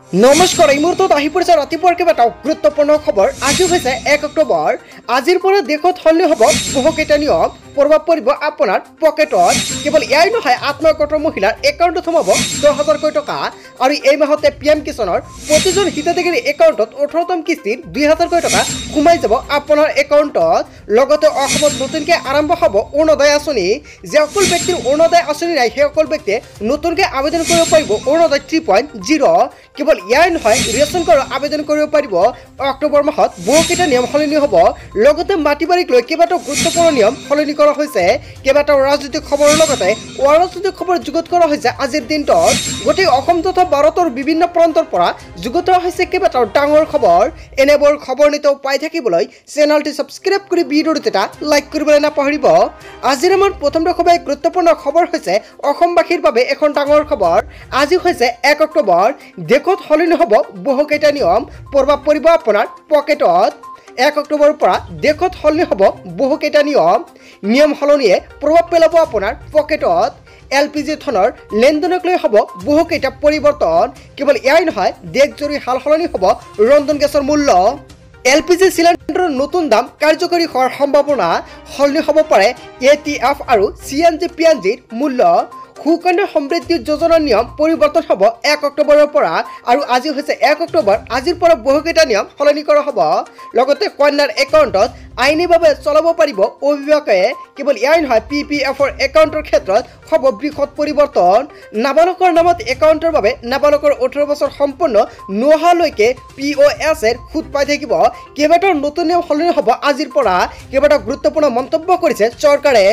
নমস্কাৰ এই মুহূৰ্তত আহি পৰিছে ৰাতিপুৱাৰ কেইবাটাও গুৰুত্বপূৰ্ণ খবৰ। আজি হৈছে 1 অক্টোবৰ। আজিৰ পৰা দেশত সলনি হ'ব বহুকেইটা নিয়ম, প্ৰভাৱ পৰিব আপোনাৰ পকেটত। কেৱল এয়াই নহয়, আত্মসহায়ক মহিলাৰ একাউণ্টত সোমাব 10,000 টকা আৰু এই মাহতে PM কিষাণৰ প্ৰতিজন হিতাধিকাৰীৰ একাউণ্টত 18তম কিস্তিৰ 2,000 টকা সোমাই যাব আপোনাৰ একাউণ্টত। লগতে অসমত নতুনকৈ আৰম্ভ হ'ব অৰুণোদয় আঁচনি। যিসকল ব্যক্তিৰ অৰুণোদয় আঁচনি নাই সেইসকল ব্যক্তিয়ে নতুনকৈ আবেদন কৰিব পাৰিব অৰুণোদয় 3.0। কেৱল ইয়াই নহয়, ৰেচন কাৰ্ডৰ আবেদন কৰিব পাৰিব। অক্টোবৰ মাহত বহুকেইটা নিয়ম সলনি হ'ব। লগতে মাটি বাৰীক লৈ কেইবাটাও গুৰুত্বপূৰ্ণ নিয়ম সলনি কৰা হৈছে। কেইবাটাও ৰাজনৈতিক খবৰৰ লগতে অৰাজনৈতিক খবৰ যুগুত কৰা হৈছে আজিৰ দিনটোত। গোটেই অসম তথা ভাৰতৰ বিভিন্ন প্ৰান্তৰ পৰা যুগুত কৰা হৈছে কেইবাটাও ডাঙৰ খবৰ। এনেবোৰ খবৰ নিতৌ পাই থাকিবলৈ চেনেলটি ছাবস্ক্ৰাইব কৰি ভিডিঅ'টো এটা লাইক কৰিবলৈ নাপাহৰিব। আজিৰ আমাৰ প্ৰথম গুৰুত্বপূৰ্ণ খবৰ হৈছে অসমবাসীৰ বাবে এখন ডাঙৰ খবৰ। আজি হৈছে 1 অক্টোবৰ। দেশত সলনি হ'ব বহুকেইটা নিয়ম, প্ৰভাৱ পৰিব আপোনাৰ পকেটত। 1 অক্টোবৰৰ পৰা দেশত সলনি হ'ব বহুকেইটা নিয়ম সলনিয়ে প্ৰভাৱ পেলাব আপোনাৰ পকেটত। LPG ধনৰ লেনদেনক লৈ হ'ব বহুকেইটা পৰিৱৰ্তন। কেৱল এয়াই নহয়, দেশজুৰি সাল সলনি হ'ব ৰন্ধন গেছৰ মূল্য। LPG চিলিণ্ডাৰৰ নতুন দাম কাৰ্যকৰী হোৱাৰ সম্ভাৱনা। সলনি হ'ব পাৰে ATF আৰু CNG PNGৰ মূল্য। সুকন্যা সমৃদ্ধি যোজনাৰ নিয়ম পৰিৱৰ্তন হ'ব 1 অক্টোবৰৰ পৰা আৰু আজি হৈছে 1 অক্টোবৰ। আজিৰ পৰা বহুকেইটা নিয়ম সলনি কৰা হ'ব। লগতে কন্যাৰ একাউণ্টত আইনীভাৱে চলাব পাৰিব অভিভাৱকে। কেৱল এয়াই নহয়, PPFৰ একাউণ্টৰ ক্ষেত্ৰত হ'ব বৃহৎ পৰিৱৰ্তন। নাবালকৰ নামত একাউণ্টৰ বাবে নাবালকৰ 18 বছৰ সম্পূৰ্ণ নোহোৱালৈকে POSৰ সুদ পাই থাকিব। কেইবাটাও নতুন নিয়ম সলনি হ'ব আজিৰ পৰা। কেইবাটাও গুৰুত্বপূৰ্ণ মন্তব্য কৰিছে চৰকাৰে।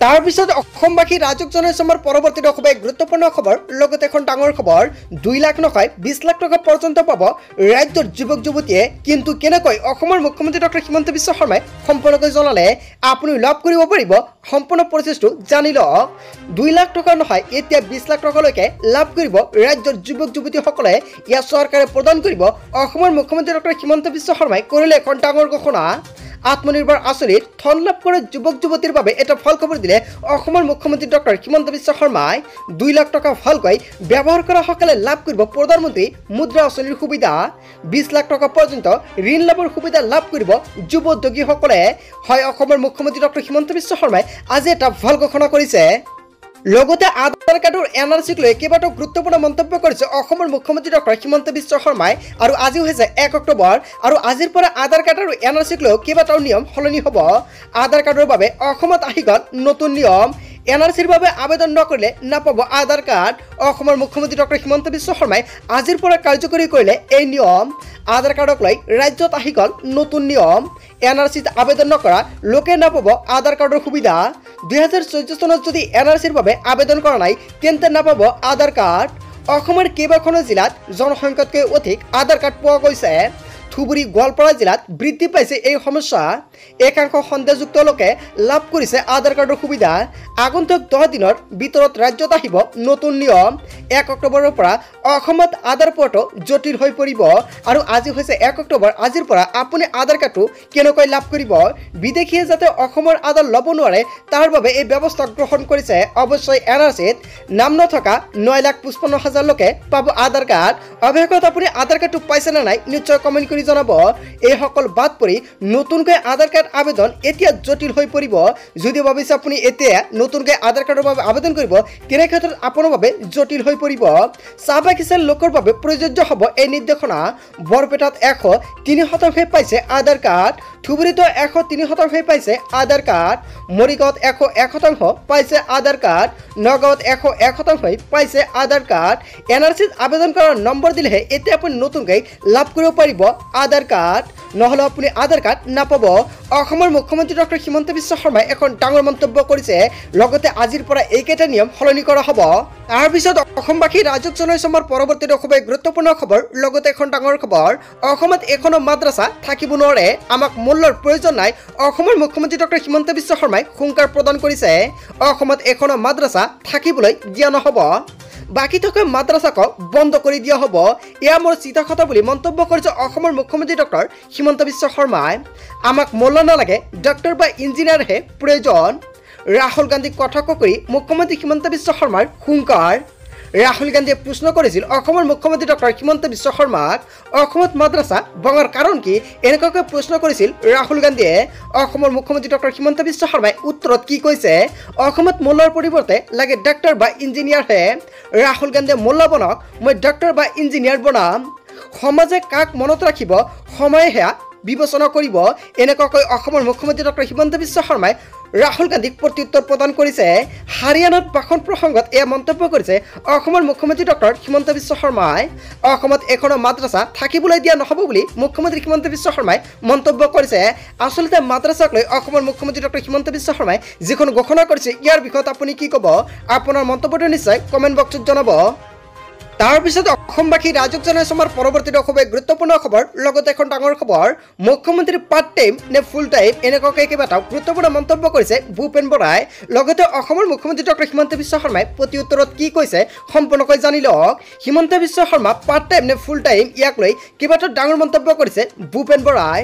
তাৰপিছত অসমবাসী ৰাজক জনাইছে আমাৰ পৰৱৰ্তী গুৰুত্বপূৰ্ণ খবৰ। লগতে এখন ডাঙৰ খবৰ, 2 লাখ নহয় 20 লাখ টকা পৰ্যন্ত পাব ৰাজ্যৰ যুৱক যুৱতীয়ে। কিন্তু কেনেকৈ অসমৰ মুখ্যমন্ত্ৰী ডক্টৰ হিমন্ত বিশ্ব শৰ্মাই সম্পূৰ্ণকৈ জনালে। আপুনি লাভ কৰিব পাৰিব সম্পূৰ্ণ প্ৰচেছটো জানি লওক। 2 লাখ টকা নহয়, এতিয়া 20 লাখ টকালৈকে লাভ কৰিব ৰাজ্যৰ যুৱক যুৱতীসকলে। ইয়াত চৰকাৰে প্ৰদান কৰিব। অসমৰ মুখ্যমন্ত্ৰী ডক্টৰ হিমন্ত বিশ্ব শৰ্মাই কৰিলে এখন ডাঙৰ ঘোষণা। আত্মনিৰ্ভৰ আঁচনিত ধন লাভ কৰা যুৱক যুৱতীৰ বাবে এটা ভাল খবৰ দিলে অসমৰ মুখ্যমন্ত্ৰী ডক্টৰ হিমন্ত বিশ্ব শৰ্মাই। 2 লাখ টকা ভালকৈ ব্যৱহাৰ কৰাসকলে লাভ কৰিব প্ৰধানমন্ত্ৰী মুদ্ৰা আঁচনিৰ সুবিধা। 20 লাখ টকা পৰ্যন্ত ঋণ লাভৰ সুবিধা লাভ কৰিব যুৱ উদ্যোগীসকলে। হয়, অসমৰ মুখ্যমন্ত্ৰী ডক্টৰ হিমন্ত বিশ্ব শৰ্মাই আজি এটা ভাল ঘোষণা কৰিছে। লগতে আধাৰ কাৰ্ডৰ NRCক লৈ কেইবাটাও গুৰুত্বপূৰ্ণ মন্তব্য কৰিছে অসমৰ মুখ্যমন্ত্ৰী ডক্টৰ হিমন্ত বিশ্ব শৰ্মাই। আৰু আজি হৈছে 1 অক্টোবৰ আৰু আজিৰ পৰা আধাৰ কাৰ্ড আৰু NRCক লৈ কেইবাটাও নিয়ম সলনি হ'ব। আধাৰ কাৰ্ডৰ বাবে অসমত আহি গ'ল নতুন নিয়ম। NRCৰ বাবে আবেদন নকৰিলে নাপাব আধাৰ কাৰ্ড। অসমৰ মুখ্যমন্ত্ৰী ডক্টৰ হিমন্ত বিশ্ব শৰ্মাই আজিৰ পৰা কাৰ্যকৰী কৰিলে এই নিয়ম। আধাৰ কাৰ্ডক লৈ ৰাজ্যত আহি গ'ল নতুন নিয়ম। NRCত আবেদন নকৰা লোকে নাপাব আধাৰ কাৰ্ডৰ সুবিধা। 2014 চনত যদি NRCৰ বাবে আবেদন কৰা নাই তেন্তে নাপাব আধাৰ কাৰ্ড। অসমৰ কেইবাখনো জিলাত জনসংখ্যাতকৈ অধিক আধাৰ কাৰ্ড পোৱা গৈছে। ধুবুৰী, গোৱালপাৰা জিলাত বৃদ্ধি পাইছে এই সমস্যা। একাংশ সন্দেহযুক্ত লোকে লাভ কৰিছে আধাৰ কাৰ্ডৰ সুবিধা। আগন্তুক 10 দিনৰ ভিতৰত ৰাজ্যত আহিব নতুন নিয়ম। 1 অক্টোবৰৰ পৰা অসমত আধাৰ পোৱাটো জটিল হৈ পৰিব। আৰু আজি হৈছে 1 অক্টোবৰ। আজিৰ পৰা আপুনি আধাৰ কাৰ্ডটো কেনেকৈ লাভ কৰিব। বিদেশীয়ে যাতে অসমৰ আধাৰ ল'ব নোৱাৰে তাৰ বাবে এই ব্যৱস্থা গ্ৰহণ কৰিছে। অৱশ্যেই NRCত নাম নথকা 9,55,000 লোকে পাব আধাৰ কাৰ্ড। অৱশেষত আপুনি আধাৰ কাৰ্ডটো পাইছে নে নাই নিশ্চয় কমেণ্ট কৰি জনাব। এইসকল বাদ পৰি নতুনকৈ আধাৰ কাৰ্ড আবেদন এতিয়া জটিল হৈ পৰিব। যদি ভাবিছে আপুনি এতিয়া নতুনকৈ আধাৰ কাৰ্ডৰ বাবে আবেদন কৰিব, তেনে ক্ষেত্ৰত আপোনাৰ বাবে জটিল হৈ পৰিব। চাহ বাগিচাৰ লোকৰ বাবে প্ৰযোজ্য হ'ব এই নিৰ্দেশনা। বৰপেটাত 103% পাইছে আধাৰ কাৰ্ড। ধুবুৰীতো 103% পাইছে আধাৰ কাৰ্ড। মৰিগাঁৱত 101% পাইছে আধাৰ কাৰ্ড। নগাঁৱত 101% পাইছে আধাৰ কাৰ্ড। NRCত আবেদন কৰাৰ নম্বৰ দিলেহে এতিয়া আপুনি নতুনকৈ লাভ কৰিব পাৰিব আধাৰ কাৰ্ড, নহ'লে আপুনি আধাৰ কাৰ্ড নাপাব। অসমৰ মুখ্যমন্ত্ৰী ডক্টৰ হিমন্ত বিশ্ব শৰ্মাই এখন ডাঙৰ মন্তব্য কৰিছে। লগতে আজিৰ পৰা এইকেইটা নিয়ম সলনি কৰা হ'ব। তাৰপিছত অসমবাসী ৰাজক জনাইছে আমাৰ পৰৱৰ্তী গুৰুত্বপূৰ্ণ খবৰ। লগতে এখন ডাঙৰ খবৰ, অসমত এখনো মাদ্ৰাছা থাকিব নোৱাৰে, আমাক মূল্যৰ প্ৰয়োজন নাই। অসমৰ মুখ্যমন্ত্ৰী ডক্টৰ হিমন্ত বিশ্ব শৰ্মাই হুংকাৰ প্ৰদান কৰিছে। অসমত এখনো মাদ্ৰাছা থাকিবলৈ দিয়া নহ'ব। বাকি থকা মাদ্ৰাছাক বন্ধ কৰি দিয়া হ'ব। এয়া মোৰ চিধা কথা বুলি মন্তব্য কৰিছে অসমৰ মুখ্যমন্ত্ৰী ডক্টৰ হিমন্ত বিশ্ব শৰ্মাই। আমাক মূল্য নালাগে, ডক্টৰ বা ইঞ্জিনিয়াৰহে প্ৰয়োজন। ৰাহুল গান্ধীক কটাক্ষ কৰি মুখ্যমন্ত্ৰী হিমন্ত বিশ্ব শৰ্মাৰ হুংকাৰ। ৰাহুল গান্ধীয়ে প্ৰশ্ন কৰিছিল অসমৰ মুখ্যমন্ত্ৰী ডক্টৰ হিমন্ত বিশ্ব শৰ্মাক অসমত মাদ্ৰাছা ভঙাৰ কাৰণ কি এনেকুৱাকৈ প্ৰশ্ন কৰিছিল ৰাহুল গান্ধীয়ে। অসমৰ মুখ্যমন্ত্ৰী ডক্টৰ হিমন্ত বিশ্ব শৰ্মাই উত্তৰত কি কৈছে, অসমত মোল্লাৰ পৰিৱৰ্তে লাগে ডাক্তৰ বা ইঞ্জিনিয়াৰহে। ৰাহুল গান্ধীয়ে মোল্লা বনাওক, মই ডাক্তৰ বা ইঞ্জিনিয়াৰ বনাম। সমাজে কাক মনত ৰাখিব সময়ে সেয়া বিবেচনা কৰিব, এনেকুৱাকৈ অসমৰ মুখ্যমন্ত্ৰী ডক্টৰ হিমন্ত বিশ্ব শৰ্মাই ৰাহুল গান্ধীক প্ৰত্যুত্তৰ প্ৰদান কৰিছে। হাৰিয়ানাত ভাষণ প্ৰসংগত এয়া মন্তব্য কৰিছে অসমৰ মুখ্যমন্ত্ৰী ডক্টৰ হিমন্ত বিশ্ব শৰ্মাই। অসমত এখনো মাদ্ৰাছা থাকিবলৈ দিয়া নহ'ব বুলি মুখ্যমন্ত্ৰী হিমন্ত বিশ্ব শৰ্মাই মন্তব্য কৰিছে। আচলতে মাদ্ৰাছাক লৈ অসমৰ মুখ্যমন্ত্ৰী ডক্টৰ হিমন্ত বিশ্ব শৰ্মাই যিখন ঘোষণা কৰিছে ইয়াৰ বিষয়ত আপুনি কি ক'ব, আপোনাৰ মন্তব্যটো নিশ্চয় কমেণ্ট বক্সত জনাব। তাৰপিছত অসমবাসী ৰাজক জনাইছে আমাৰ পৰৱৰ্তী খুবেই গুৰুত্বপূৰ্ণ খবৰ, লগতে এখন ডাঙৰ খবৰ, মুখ্যমন্ত্ৰী পাৰ্ট টাইম নে ফুল টাইম এনেকুৱাকৈ কেইবাটাও গুৰুত্বপূৰ্ণ মন্তব্য কৰিছে ভূপেন বৰাই। লগতে অসমৰ মুখ্যমন্ত্ৰী ডক্টৰ হিমন্ত বিশ্ব শৰ্মাই প্ৰতি উত্তৰত কি কৈছে সম্পূৰ্ণকৈ জানি লওক। হিমন্ত বিশ্ব শৰ্মা পাৰ্ট টাইম নে ফুল টাইম ইয়াক লৈ কেইবাটাও ডাঙৰ মন্তব্য কৰিছে ভূপেন বৰাই।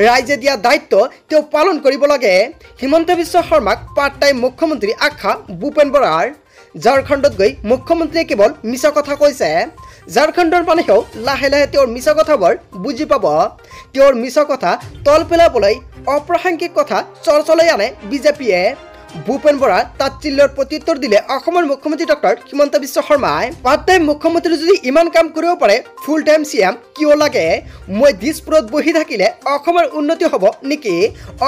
ৰাইজে দিয়া দায়িত্ব তেওঁ পালন কৰিব লাগে। হিমন্ত বিশ্ব শৰ্মাক পাৰ্ট টাইম মুখ্যমন্ত্ৰী আখ্যা ভূপেন বৰাৰ। ঝাৰখণ্ডত গৈ মুখ্যমন্ত্ৰীয়ে কেৱল মিছা কথা কৈছে। ঝাৰখণ্ডৰ মানুহেও লাহে লাহে তেওঁৰ মিছা কথাবোৰ বুজি পাব। তেওঁৰ মিছা কথা তল পেলাবলৈ অপ্ৰাসংগিক কথা চৰ্চালৈ আনে বিজেপিয়ে। ভূপেন বৰা তাচ্ছিল্যৰ প্ৰত্যুত্তৰ দিলে অসমৰ মুখ্যমন্ত্ৰী ডক্টৰ হিমন্ত বিশ্ব শৰ্মাই। পাৰ্ট টাইম মুখ্যমন্ত্ৰী যদি ইমান কাম কৰিব পাৰে ফুল টাইম চিএম কিয় লাগে? মই দিছপুৰত বহি থাকিলে অসমৰ উন্নতি হ'ব নেকি?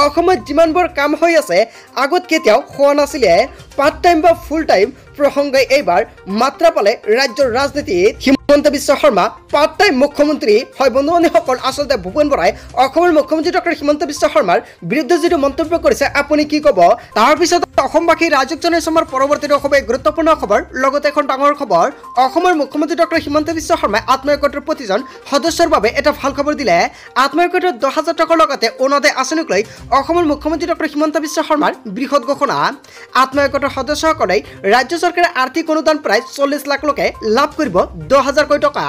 অসমত যিমানবোৰ কাম হৈ আছে আগত কেতিয়াও হোৱা নাছিলে। পাৰ্ট টাইম বা ফুল টাইম প্ৰসংগই এইবাৰ মাত্ৰা পালে ৰাজ্যৰ ৰাজনীতিত। হিমন্ত বিশ্ব শৰ্মা পাৰ্ট টাইম মুখ্যমন্ত্ৰী হয় বন্ধু বান্ধৱীসকল। আচলতে ভূপেন বৰাই অসমৰ মুখ্যমন্ত্ৰী ডক্টৰ হিমন্ত বিশ্ব শৰ্মাৰ বিৰুদ্ধে যিটো মন্তব্য কৰিছে আপুনি কি ক'ব? তাৰপিছত অসমবাসী ৰাজক জনাইছে আমাৰ পৰৱৰ্তী খুবেই গুৰুত্বপূৰ্ণ খবৰ, লগতে এখন ডাঙৰ খবৰ, অসমৰ মুখ্যমন্ত্ৰী ডক্টৰ হিমন্ত বিশ্ব শৰ্মাই আত্মসহায়ক প্ৰতিজন সদস্যৰ বাবে এটা ভাল খবৰ দিলে। আত্মসহায়ক 10,000 টকাৰ লগতে অৰুণোদয় আঁচনিক লৈ অসমৰ মুখ্যমন্ত্ৰী ডক্টৰ হিমন্ত বিশ্ব শৰ্মাৰ বৃহৎ ঘোষণা। আত্মসহায়ক সদস্যসকলে ৰাজ্য চৰকাৰে আৰ্থিক অনুদান প্ৰায় 40 লাখ লোকে লাভ কৰিব 10,000 টকা।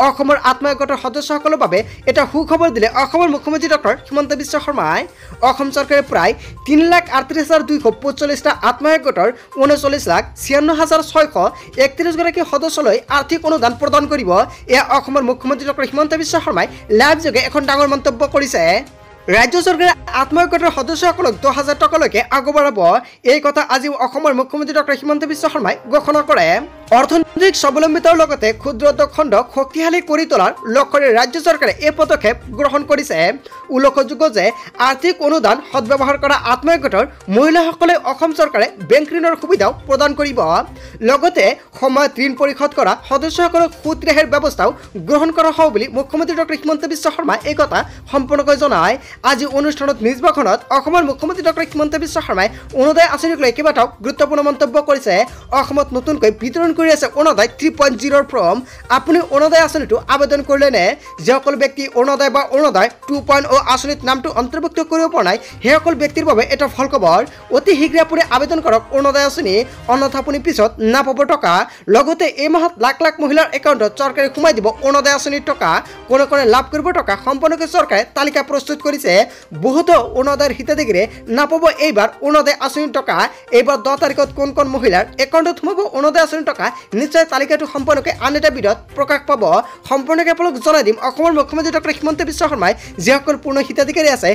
অসমৰ আত্মসহায়ক সদস্যসকলৰ বাবে এটা সুখবৰ দিলে অসমৰ মুখ্যমন্ত্ৰী ডক্টৰ হিমন্ত বিশ্ব শৰ্মাই। অসম চৰকাৰে প্ৰায় 3,38,245টা আত্মসহায়কৰ 39,96,631 গৰাকী সদস্যলৈ আৰ্থিক অনুদান প্ৰদান কৰিব। এয়া অসমৰ মুখ্যমন্ত্ৰী ডক্টৰ হিমন্ত বিশ্ব শৰ্মাই লাইভ যোগে এখন ডাঙৰ মন্তব্য কৰিছে। ৰাজ্য চৰকাৰে আত্মসহায়কৰ সদস্যসকলক 10,000 টকালৈকে আগবঢ়াব, এই কথা আজি অসমৰ মুখ্যমন্ত্ৰী ডক্টৰ হিমন্ত বিশ্ব শৰ্মাই ঘোষণা কৰে। অৰ্থনৈতিক স্বাৱলম্বিতাৰ লগতে ক্ষুদ্ৰ খণ্ডক শক্তিশালী কৰি তোলাৰ লক্ষ্যৰে ৰাজ্য চৰকাৰে এই পদক্ষেপ গ্ৰহণ কৰিছে। উল্লেখযোগ্য যে আৰ্থিক অনুদান সদব্যৱহাৰ কৰা আত্মসহায়কৰ মহিলাসকলে অসম চৰকাৰে বেংক ঋণৰ সুবিধাও প্ৰদান কৰিব। লগতে সময়ত ঋণ পৰিশোধ কৰা সদস্যসকলক সুদ ৰেহাইৰ ব্যৱস্থাও গ্ৰহণ কৰা হ'ব বুলি মুখ্যমন্ত্ৰী ডক্টৰ হিমন্ত বিশ্ব শৰ্মাই এই কথা সম্পূৰ্ণকৈ জনায়। আজি অনুষ্ঠানত নিজ ভাষণত অসমৰ মুখ্যমন্ত্ৰী ডক্টৰ হিমন্ত বিশ্ব শৰ্মাই অৰুণোদয় আঁচনিক লৈ কেইবাটাও গুৰুত্বপূৰ্ণ মন্তব্য কৰিছে। অসমত নতুনকৈ বিতৰণ কৰি আছে অৰুণোদয় 3.0 ফৰ্ম। আপুনি অৰুণোদয় আঁচনিটো আবেদন কৰিলে নে? যিসকল ব্যক্তি অৰুণোদয় বা অৰুণোদয় 2.0 আঁচনিত নামটো অন্তৰ্ভুক্ত কৰিব পৰা নাই সেইসকল ব্যক্তিৰ বাবে এটা ভাল খবৰ। অতি শীঘ্ৰে আপুনি আবেদন কৰক অৰুণোদয় আঁচনি, অন্যথা আপুনি পিছত নাপাব টকা। লগতে এই মাহত লাখ লাখ মহিলাৰ একাউণ্টত চৰকাৰে সোমাই দিব অৰুণোদয় আঁচনিৰ টকা। কোনে কোনে লাভ কৰিব টকা সম্পূৰ্ণকৈ চৰকাৰে তালিকা প্ৰস্তুত কৰিছে। বহুতো অৰুণোদয়ৰ হিতাধিকাৰীয়ে নাপাব এইবাৰ অৰুণোদয় আঁচনিৰ টকা। এইবাৰ 10 তাৰিখত কোন কোন মহিলাৰ একাউণ্টত সোমাব অৰুণোদয় আঁচনিৰ টকা নিশ্চয় তালিকাটো সম্পূৰ্ণকৈ আন এটা ভিডিঅ'ত প্ৰকাশ পাব। সম্পূৰ্ণকৈ আপোনালোক জনাই দিম অসমৰ মুখ্যমন্ত্ৰী ডক্টৰ হিমন্ত বিশ্ব শৰ্মাই যিসকল পূৰ্ণ হিতাধিকাৰী আছে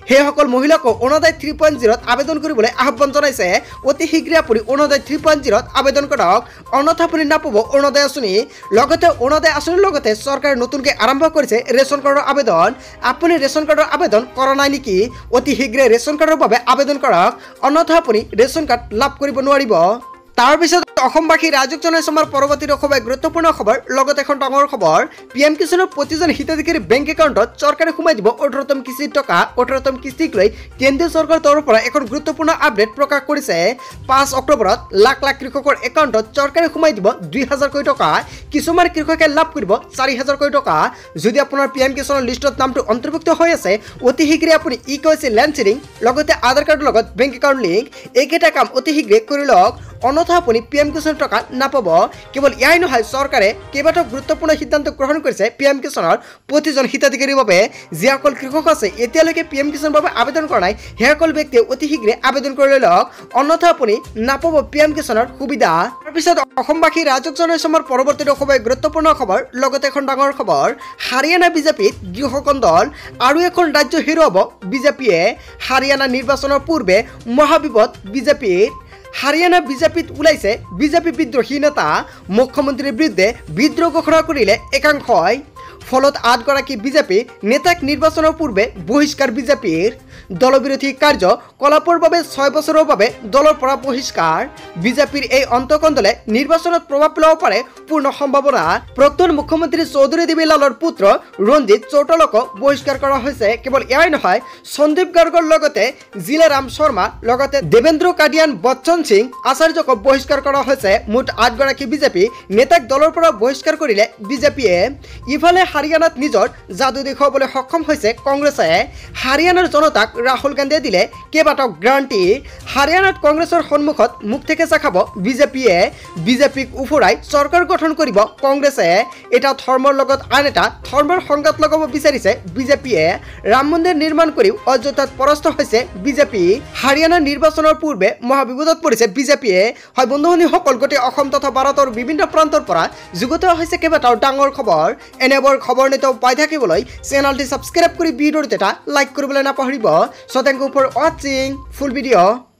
সেইসকল মহিলাকো অৰুণোদয় 3.0 আবেদন কৰিবলৈ আহ্বান জনাইছে। অতি শীঘ্ৰে আপুনি অৰুণোদয় 3.0 আবেদন কৰক, অন্যথা আপুনি নাপাব অৰুণোদয় আঁচনি। লগতে অৰুণোদয় আঁচনিৰ লগতে চৰকাৰে নতুনকৈ আৰম্ভ কৰিছে ৰেচন কাৰ্ডৰ আবেদন। আপুনি ৰেচন কাৰ্ডৰ আবেদন কৰা নাই নেকি? অতি শীঘ্ৰে ৰেচন কাৰ্ডৰ বাবে আবেদন কৰক, অন্যথা আপুনি ৰেচন কাৰ্ড লাভ কৰিব নোৱাৰিব। তাৰপিছত অসমবাসী ৰাজক জনাইছে আমাৰ পৰৱৰ্তী খুবেই গুৰুত্বপূৰ্ণ খবৰ, লগতে এখন ডাঙৰ খবৰ, PM কিষাণৰ প্ৰতিজন হিতাধিকাৰী বেংক একাউণ্টত চৰকাৰে সোমাই দিব 18তম কিস্তিৰ টকা। 18তম কিস্তিক লৈ কেন্দ্ৰীয় চৰকাৰৰ তৰফৰ পৰা এখন গুৰুত্বপূৰ্ণ আপডেট প্ৰকাশ কৰিছে। 5 অক্টোবৰত লাখ লাখ কৃষকৰ একাউণ্টত চৰকাৰে সোমাই দিব 2,000 টকা। কিছুমান কৃষকে লাভ কৰিব 4,000 টকা। যদি আপোনাৰ PM কিষাণৰ লিষ্টত নামটো অন্তৰ্ভুক্ত হৈ আছে অতি শীঘ্ৰে আপুনি KYC লেণ্ড শ্বেয়াৰিং লগতে আধাৰ কাৰ্ডৰ লগত বেংক একাউণ্ট লিংক এইকেইটা কাম অতি শীঘ্ৰে কৰি লওক। অন্যথা আপুনি PM কিষাণ টকা নাপাব কেৱল ইয়াই নহয় চৰকাৰে কেইবাটাও গুৰুত্বপূৰ্ণ সিদ্ধান্ত গ্ৰহণ কৰিছে PM কিষাণৰ প্ৰতিজন হিতাধিকাৰীৰ বাবে যিসকল কৃষক আছে এতিয়ালৈকে PM কিষাণৰ বাবে আবেদন কৰা নাই সেইসকল ব্যক্তিয়ে অতি শীঘ্ৰে আবেদন কৰি লওক অন্যথা আপুনি নাপাব PM কিষাণৰ সুবিধা তাৰপিছত অসমবাসী ৰাজক জনসমৰ পৰৱৰ্তী খুবেই গুৰুত্বপূৰ্ণ খবৰ লগতে এখন ডাঙৰ খবৰ হাৰিয়ানা বিজেপিত গৃহকন্দল আৰু এখন ৰাজ্য হেৰুৱাব বিজেপিয়ে হাৰিয়ানা নিৰ্বাচনৰ পূৰ্বে মহাবিপদ বিজেপিৰ হাৰিয়ানা বিজেপিত ওলাইছে বিজেপি বিদ্ৰোহী নেতা মুখ্যমন্ত্ৰীৰ বিৰুদ্ধে বিদ্ৰোহ ঘোষণা কৰিলে একাংশই ফলত 8 গৰাকী বিজেপি নেতাক নিৰ্বাচনৰ পূৰ্বে বহিষ্কাৰ বিজেপিৰ দলবিৰোধী কাৰ্য কলাপৰ বাবে 6 বছৰৰ বাবে দলৰ পৰা বহিষ্কাৰ বিজেপিৰ এই অন্তকন্দলে নিৰ্বাচনত প্ৰভাৱ পেলাব পাৰে পূৰ্ণ সম্ভাৱনা প্ৰাক্তন মুখ্যমন্ত্ৰী চৌধুৰী দেৱীলালৰ পুত্ৰ ৰঞ্জিত চৌটালক বহিষ্কাৰ কৰা হৈছে কেৱল এয়াই নহয় সন্দীপ গাৰ্গৰ লগতে জিলাৰাম শৰ্মা লগতে দেৱেন্দ্ৰ কাদিয়ান বচ্চন সিং আচাৰ্যক বহিষ্কাৰ কৰা হৈছে মুঠ 8 গৰাকী বিজেপি নেতাক দলৰ পৰা বহিষ্কাৰ কৰিলে বিজেপিয়ে ইফালে হাৰিয়ানাত নিজৰ যাদু দেখুৱাবলৈ সক্ষম হৈছে কংগ্ৰেছে হাৰিয়ানাৰ জনতাক ৰাহুল গান্ধীয়ে দিলে কেইবাটাও গ্যাৰাণ্টি হাৰিয়ানাত কংগ্ৰেছৰ সন্মুখত মুখ থেকে চাখাব বিজেপিয়ে বিজেপিক উফৰাই চৰকাৰ গঠন কৰিব কংগ্ৰেছে এটা ধৰ্মৰ লগত আন এটা ধৰ্মৰ সংঘাত লগাব বিচাৰিছে বিজেপিয়ে ৰাম মন্দিৰ নিৰ্মাণ কৰিও অযোধ্যাত পৰাস্ত হৈছে বিজেপি হাৰিয়ানা নিৰ্বাচনৰ পূৰ্বে মহাবিপদত পৰিছে বিজেপিয়ে হয় বন্ধুসকল গোটেই অসম তথা ভাৰতৰ বিভিন্ন প্ৰান্তৰ পৰা যুগত হৈছে কেইবাটাও ডাঙৰ খবৰ এনেবোৰ খবৰ নিতৌ পাই থাকিবলৈ চেনেলটি সাবস্ক্ৰাইব কৰি ভিডিঅ'টো এটা লাইক কৰিবলৈ নাপাহৰিব so thank you for watching full video'